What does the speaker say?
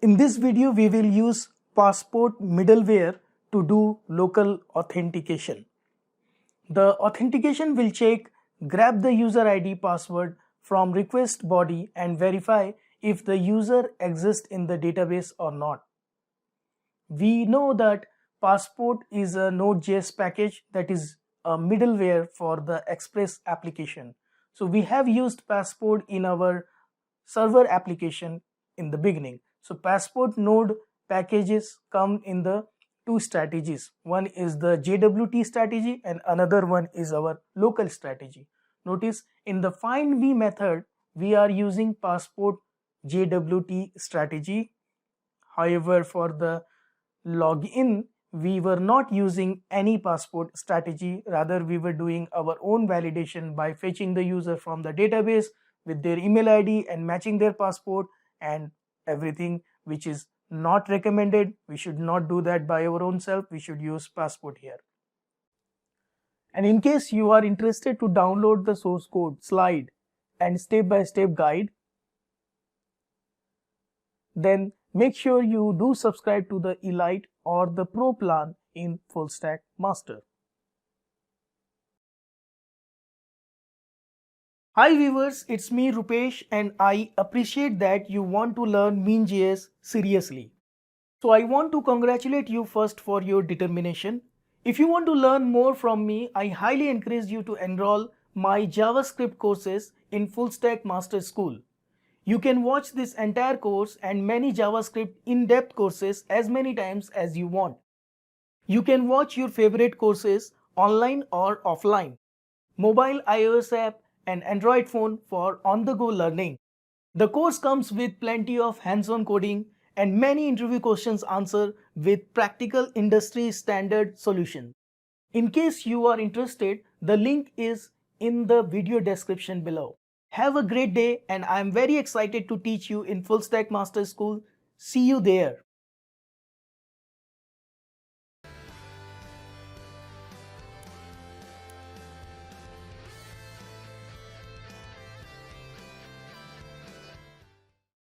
In this video, we will use Passport middleware to do local authentication. The authentication will check, grab the user ID password from request body and verify if the user exists in the database or not. We know that Passport is a Node.js package that is a middleware for the Express application. So we have used Passport in our server application in the beginning. So Passport node packages come in the two strategies. One is the JWT strategy and another one is our local strategy. Notice in the find me method, we are using Passport JWT strategy. However, for the login, we were not using any Passport strategy. Rather, we were doing our own validation by fetching the user from the database with their email ID and matching their passport and everything, which is not recommended. We should not do that by our own self. We should use Passport here. And in case you are interested to download the source code, slide and step-by-step guide, then make sure you do subscribe to the Elite or the Pro plan in Full Stack Master. Hi viewers, it's me Rupesh and I appreciate that you want to learn Mean.js seriously. So I want to congratulate you first for your determination. If you want to learn more from me, I highly encourage you to enroll my JavaScript courses in Full Stack Master School. You can watch this entire course and many JavaScript in-depth courses as many times as you want. You can watch your favorite courses online or offline, mobile iOS app and Android phone for on-the-go learning. The course comes with plenty of hands-on coding and many interview questions answered with practical industry standard solution. In case you are interested, the link is in the video description below. Have a great day and I am very excited to teach you in Full Stack Master School. See you there.